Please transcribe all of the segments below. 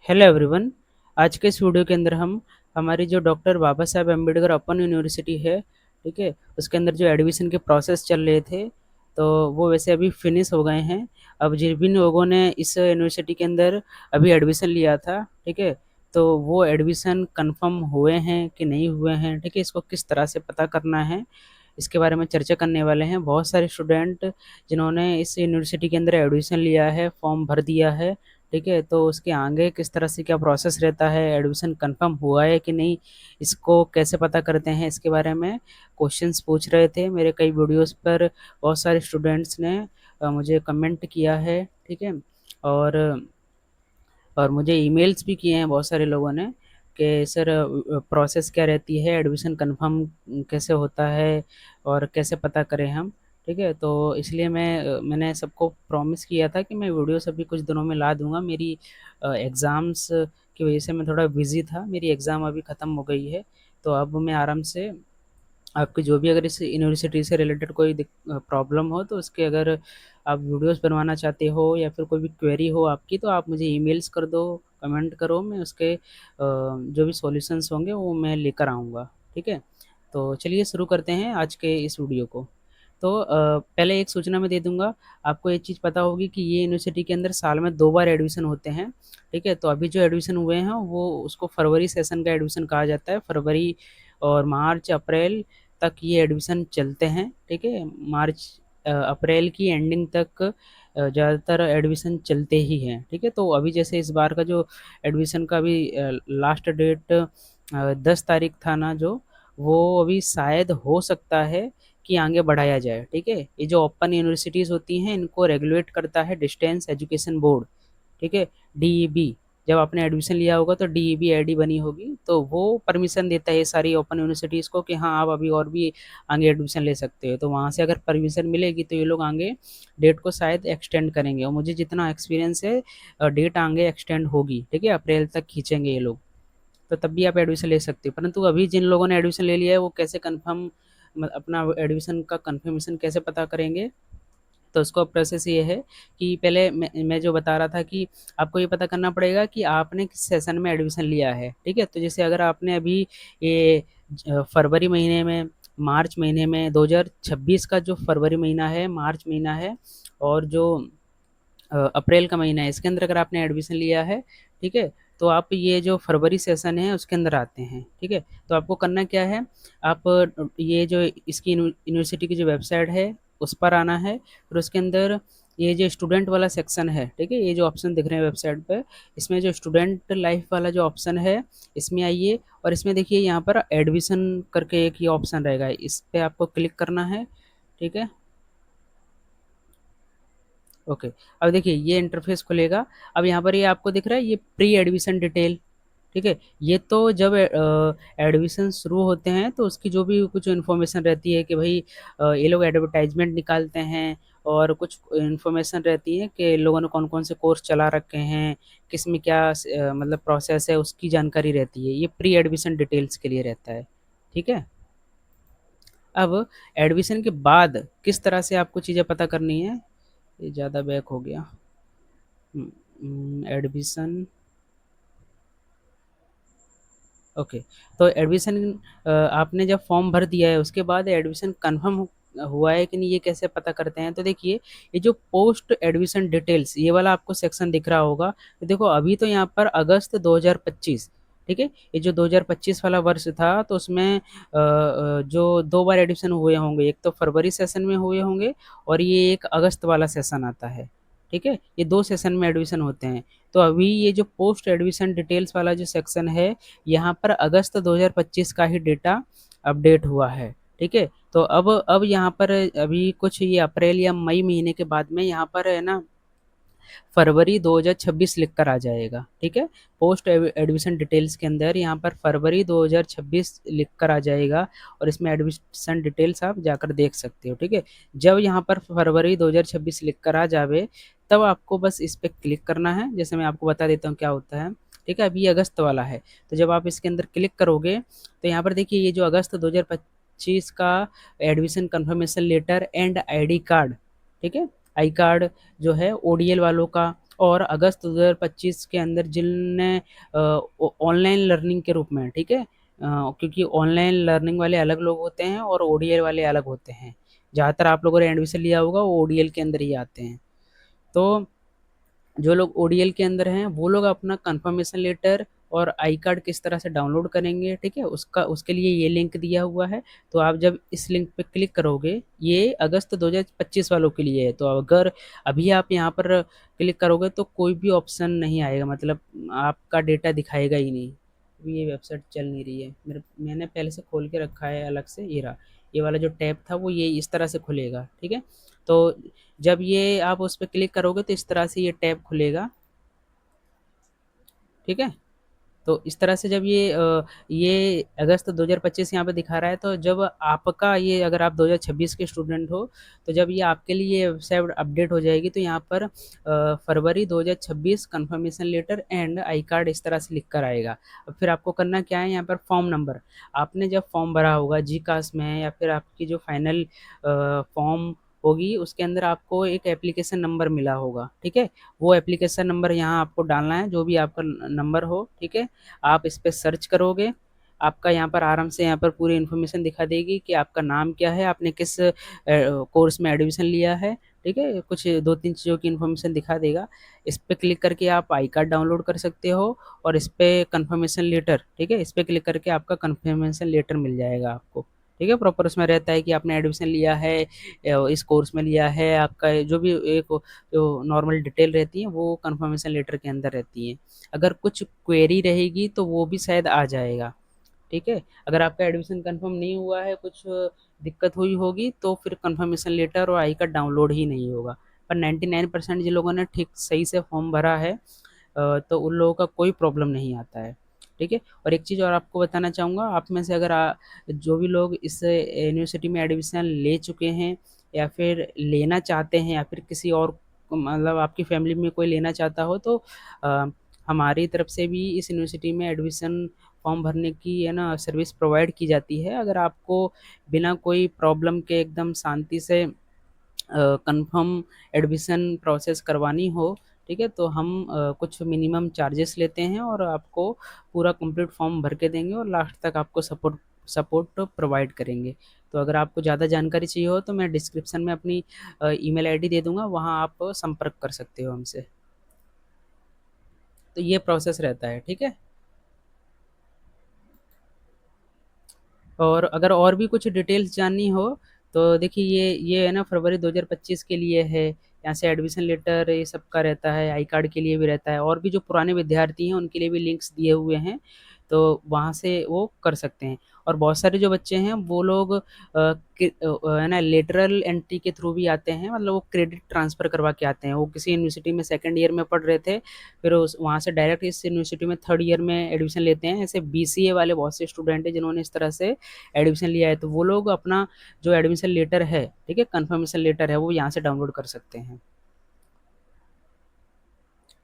Hello everyone. आज के इस वीडियो के अंदर हम हमारी जो doctor Baba Saheb Ambedkar open university है, ठीक है, उसके अंदर जो एडमिशन के प्रोसेस चल रहे थे, तो वो वैसे अभी फिनिश हो गए हैं। अब जिन लोगों ने इस यूनिवर्सिटी के अंदर अभी एडमिशन लिया था, ठीक है, तो वो एडमिशन कंफर्म हुए हैं कि नहीं हुए हैं, ठीक है, इसको किस तरह से पता करना है, इसके बारे में चर्चा करने वाले हैं। बहुत सारे स्टूडेंट जिन्होंने इस यूनिवर्सिटी के अंदर एडमिशन लिया है, फॉर्म भर दिया है, ठीक है, तो उसके आगे किस तरह से क्या प्रोसेस रहता है, एडमिशन कंफर्म हुआ है कि नहीं, इसको कैसे पता करते हैं, इसके बारे में क्वेश्चंस पूछ रहे थे मेरे कई वीडियोस पर। बहुत सारे स्टूडेंट्स ने मुझे कमेंट किया है, ठीक है, और मुझे ईमेल्स भी किए हैं बहुत सारे लोगों ने कि सर प्रोसेस क्या रहती है, एडमिशन कंफर्म कैसे होता है और कैसे पता करें हम, ठीक है। तो इसलिए मैंने सबको प्रॉमिस किया था कि मैं वीडियोस अभी कुछ दिनों में ला दूंगा। मेरी एग्ज़ाम्स की वजह से मैं थोड़ा बिज़ी था, मेरी एग्ज़ाम अभी ख़त्म हो गई है, तो अब मैं आराम से आपकी जो भी अगर इस यूनिवर्सिटी से रिलेटेड कोई प्रॉब्लम हो, तो उसके अगर आप वीडियोस बनवाना चाहते हो या फिर कोई भी क्वेरी हो आपकी, तो आप मुझे ईमेल्स कर दो, कमेंट करो, मैं उसके जो भी सॉल्यूशंस होंगे वो मैं लेकर आऊँगा, ठीक है। तो चलिए शुरू करते हैं आज के इस वीडियो को। तो पहले एक सूचना मैं दे दूंगा, आपको एक चीज़ पता होगी कि ये यूनिवर्सिटी के अंदर साल में 2 बार एडमिशन होते हैं, ठीक है। तो अभी जो एडमिशन हुए हैं वो उसको फरवरी सेशन का एडमिशन कहा जाता है। फरवरी और मार्च अप्रैल तक ये एडमिशन चलते हैं, ठीक है। मार्च अप्रैल की एंडिंग तक ज़्यादातर एडमिशन चलते ही हैं, ठीक है। तो अभी जैसे इस बार का जो एडमिशन का भी लास्ट डेट 10 तारीख था ना, जो वो अभी शायद हो सकता है कि आगे बढ़ाया जाए, ठीक है। ये जो ओपन यूनिवर्सिटीज़ होती हैं इनको रेगुलेट करता है डिस्टेंस एजुकेशन बोर्ड, ठीक है, डीईबी। जब आपने एडमिशन लिया होगा तो डीईबी आईडी बनी होगी, तो वो परमिशन देता है ये सारी ओपन यूनिवर्सिटीज़ को कि हाँ आप अभी और भी आगे एडमिशन ले सकते हो। तो वहाँ से अगर परमिशन मिलेगी तो ये लोग आगे डेट को शायद एक्सटेंड करेंगे, और मुझे जितना एक्सपीरियंस है डेट आगे एक्सटेंड होगी, ठीक है, अप्रैल तक खींचेंगे ये लोग। तो तब भी आप एडमिशन ले सकते हो, परंतु अभी जिन लोगों ने एडमिशन ले लिया है वो कैसे कन्फर्म अपना एडमिशन का कन्फर्मेशन कैसे पता करेंगे। तो उसका प्रोसेस ये है कि पहले मैं जो बता रहा था कि आपको ये पता करना पड़ेगा कि आपने किस सेशन में एडमिशन लिया है, ठीक है। तो जैसे अगर आपने अभी ये फरवरी महीने में, मार्च महीने में, 2026 का जो फरवरी महीना है, मार्च महीना है, और जो अप्रैल का महीना है, इसके अंदर अगर आपने एडमिशन लिया है, ठीक है, तो आप ये जो फरवरी सेशन है उसके अंदर आते हैं, ठीक है। तो आपको करना क्या है, आप ये जो इसकी यूनिवर्सिटी की जो वेबसाइट है उस पर आना है, फिर उसके अंदर ये जो स्टूडेंट वाला सेक्शन है, ठीक है, ये जो ऑप्शन दिख रहे हैं वेबसाइट पे, इसमें जो स्टूडेंट लाइफ वाला जो ऑप्शन है इसमें आइए, और इसमें देखिए यहाँ पर एडमिशन करके एक ये ऑप्शन रहेगा, इस पर आपको क्लिक करना है, ठीक है। ओके, अब देखिए ये इंटरफेस खुलेगा। अब यहाँ पर ये आपको दिख रहा है ये प्री एडमिशन डिटेल, ठीक है। ये तो जब एडमिशन शुरू होते हैं तो उसकी जो भी कुछ इन्फॉर्मेशन रहती है कि भाई ये लोग एडवर्टाइजमेंट निकालते हैं, और कुछ इन्फॉर्मेशन रहती है कि लोगों ने कौन कौन से कोर्स चला रखे हैं, किस में क्या मतलब प्रोसेस है, उसकी जानकारी रहती है। ये प्री एडमिशन डिटेल्स के लिए रहता है, ठीक है। अब एडमिशन के बाद किस तरह से आपको चीज़ें पता करनी है, ये ज़्यादा बैक हो गया। Admission, okay. तो एडमिशन आपने जब फॉर्म भर दिया है उसके बाद एडमिशन कंफर्म हुआ है कि नहीं, ये कैसे पता करते हैं। तो देखिए ये जो पोस्ट एडमिशन डिटेल्स ये वाला आपको सेक्शन दिख रहा होगा, तो देखो अभी तो यहाँ पर अगस्त 2025, ठीक है, ये जो 2025 वाला वर्ष था तो उसमें जो 2 बार एडमिशन हुए होंगे, एक तो फरवरी सेशन में हुए होंगे और ये एक अगस्त वाला सेशन आता है, ठीक है, ये 2 सेशन में एडमिशन होते हैं। तो अभी ये जो पोस्ट एडमिशन डिटेल्स वाला जो सेक्शन है, यहाँ पर अगस्त 2025 का ही डेटा अपडेट हुआ है, ठीक है। तो अब यहाँ पर अभी कुछ ये अप्रैल या मई महीने के बाद में यहाँ पर है ना फरवरी 2026 लिख कर आ जाएगा, ठीक है। पोस्ट एडमिशन डिटेल्स के अंदर यहाँ पर फरवरी 2026 लिख कर आ जाएगा, और इसमें एडमिशन डिटेल्स आप जाकर देख सकते हो, ठीक है। जब यहाँ पर फरवरी 2026 लिख कर आ जावे, तब आपको बस इस पर क्लिक करना है। जैसे मैं आपको बता देता हूँ क्या होता है, ठीक है। अभी अगस्त वाला है, तो जब आप इसके अंदर क्लिक करोगे तो यहाँ पर देखिए ये जो अगस्त 2025 का admission confirmation letter and ID card, ठीक है, आई कार्ड जो है ओडीएल वालों का, और अगस्त 2025 के अंदर जिनने ऑनलाइन लर्निंग के रूप में, ठीक है, क्योंकि ऑनलाइन लर्निंग वाले अलग लोग होते हैं और ओडीएल वाले अलग होते हैं। ज़्यादातर आप लोगों ने एडमिशन लिया होगा वो ओडीएल के अंदर ही आते हैं। तो जो लोग ओडीएल के अंदर हैं वो लोग अपना कंफर्मेशन लेटर और आई कार्ड किस तरह से डाउनलोड करेंगे, ठीक है, उसका उसके लिए ये लिंक दिया हुआ है। तो आप जब इस लिंक पे क्लिक करोगे, ये अगस्त 2025 वालों के लिए है, तो अगर अभी आप यहाँ पर क्लिक करोगे तो कोई भी ऑप्शन नहीं आएगा, मतलब आपका डेटा दिखाएगा ही नहीं। अभी ये वेबसाइट चल नहीं रही है, मैंने पहले से खोल के रखा है अलग से, ये रहा, ये वाला जो टैब था वो ये इस तरह से खुलेगा, ठीक है। तो जब ये आप उस पर क्लिक करोगे तो इस तरह से ये टैब खुलेगा, ठीक है। तो इस तरह से जब ये अगस्त 2025 यहाँ पे दिखा रहा है, तो जब आपका ये अगर आप 2026 के स्टूडेंट हो, तो जब ये आपके लिए वेबसाइट अपडेट हो जाएगी तो यहाँ पर फरवरी 2026 confirmation letter and I card इस तरह से लिख कर आएगा। अब फिर आपको करना क्या है, यहाँ पर फॉर्म नंबर, आपने जब फॉर्म भरा होगा जी कास्ट में या फिर आपकी जो फाइनल फॉर्म होगी उसके अंदर आपको एक एप्लीकेशन नंबर मिला होगा, ठीक है। वो एप्लीकेशन नंबर यहाँ आपको डालना है, जो भी आपका नंबर हो, ठीक है। आप इस पे सर्च करोगे, आपका यहाँ पर आराम से यहाँ पर पूरी इन्फॉर्मेशन दिखा देगी कि आपका नाम क्या है, आपने किस कोर्स में एडमिशन लिया है, ठीक है, कुछ 2-3 चीज़ों की इन्फॉर्मेशन दिखा देगा। इस पे क्लिक करके आप आई कार्ड डाउनलोड कर सकते हो और इस पे कन्फर्मेशन लेटर, ठीक है, इस पे क्लिक करके आपका कन्फर्मेशन लेटर मिल जाएगा आपको, ठीक है। प्रॉपर उसमें रहता है कि आपने एडमिशन लिया है, इस कोर्स में लिया है, आपका जो भी एक जो नॉर्मल डिटेल रहती है वो कन्फर्मेशन लेटर के अंदर रहती है। अगर कुछ क्वेरी रहेगी तो वो भी शायद आ जाएगा, ठीक है। अगर आपका एडमिशन कंफर्म नहीं हुआ है, कुछ दिक्कत हुई होगी तो फिर कंफर्मेशन लेटर और आई कार्ड डाउनलोड ही नहीं होगा। पर 99% जिन लोगों ने ठीक सही से फॉर्म भरा है तो उन लोगों का कोई प्रॉब्लम नहीं आता है, ठीक है। और एक चीज़ और आपको बताना चाहूँगा, आप में से अगर जो भी लोग इस यूनिवर्सिटी में एडमिशन ले चुके हैं या फिर लेना चाहते हैं या फिर किसी और मतलब आपकी फैमिली में कोई लेना चाहता हो, तो अ, हमारी तरफ से भी इस यूनिवर्सिटी में एडमिशन फॉर्म भरने की है ना सर्विस प्रोवाइड की जाती है। अगर आपको बिना कोई प्रॉब्लम के एकदम शांति से कंफर्म एडमिशन प्रोसेस करवानी हो, ठीक है, तो हम कुछ मिनिमम चार्जेस लेते हैं और आपको पूरा कंप्लीट फॉर्म भर के देंगे और लास्ट तक आपको सपोर्ट सपोर्ट प्रोवाइड करेंगे। तो अगर आपको ज़्यादा जानकारी चाहिए हो तो मैं डिस्क्रिप्शन में अपनी ईमेल आईडी दे दूंगा, वहाँ आप संपर्क कर सकते हो हमसे। तो ये प्रोसेस रहता है, ठीक है। और अगर और भी कुछ डिटेल्स जाननी हो तो देखिए ये है ना फरवरी 2025 के लिए है, यहाँ से एडमिशन लेटर ये सब का रहता है, आई कार्ड के लिए भी रहता है, और भी जो पुराने विद्यार्थी हैं उनके लिए भी लिंक्स दिए हुए हैं, तो वहाँ से वो कर सकते हैं। और बहुत सारे जो बच्चे हैं वो लोग है ना लेटरल एंट्री के थ्रू भी आते हैं, मतलब वो क्रेडिट ट्रांसफ़र करवा के आते हैं, वो किसी यूनिवर्सिटी में सेकंड ईयर में पढ़ रहे थे, फिर उस वहाँ से डायरेक्ट इस यूनिवर्सिटी में थर्ड ईयर में एडमिशन लेते हैं। ऐसे बीसीए वाले बहुत से स्टूडेंट हैं जिन्होंने इस तरह से एडमिशन लिया है, तो वो लोग अपना जो एडमिशन लेटर है, ठीक है, कंफर्मेशन लेटर है, वो यहाँ से डाउनलोड कर सकते हैं,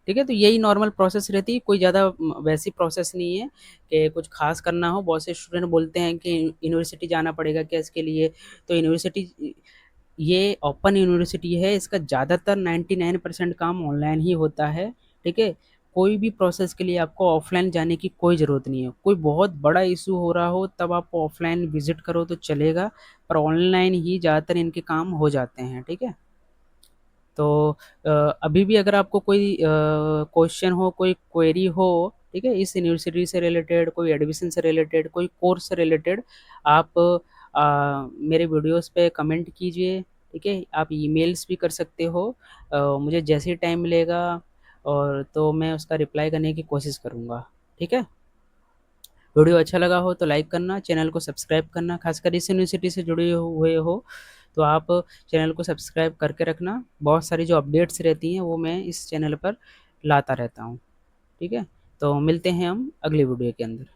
ठीक है। तो यही नॉर्मल प्रोसेस रहती है, कोई ज़्यादा वैसी प्रोसेस नहीं है कि कुछ खास करना हो। बहुत से स्टूडेंट बोलते हैं कि यूनिवर्सिटी जाना पड़ेगा क्या इसके लिए, तो यूनिवर्सिटी ये ओपन यूनिवर्सिटी है, इसका ज़्यादातर 99% काम ऑनलाइन ही होता है, ठीक है। कोई भी प्रोसेस के लिए आपको ऑफलाइन जाने की कोई ज़रूरत नहीं है। कोई बहुत बड़ा इशू हो रहा हो तब आप ऑफलाइन विजिट करो तो चलेगा, पर ऑनलाइन ही ज़्यादातर इनके काम हो जाते हैं, ठीक है। तो अभी भी अगर आपको कोई क्वेश्चन हो, कोई क्वेरी हो, ठीक है, इस यूनिवर्सिटी से रिलेटेड, कोई एडमिशन से रिलेटेड, कोई कोर्स से रिलेटेड, आप मेरे वीडियोस पे कमेंट कीजिए, ठीक है। आप ईमेल्स भी कर सकते हो, मुझे जैसे ही टाइम मिलेगा और तो मैं उसका रिप्लाई करने की कोशिश करूँगा, ठीक है। वीडियो अच्छा लगा हो तो लाइक करना, चैनल को सब्सक्राइब करना, खासकर इस यूनिवर्सिटी से जुड़े हुए हो तो आप चैनल को सब्सक्राइब करके रखना। बहुत सारी जो अपडेट्स रहती हैं वो मैं इस चैनल पर लाता रहता हूँ, ठीक है। तो मिलते हैं हम अगली वीडियो के अंदर।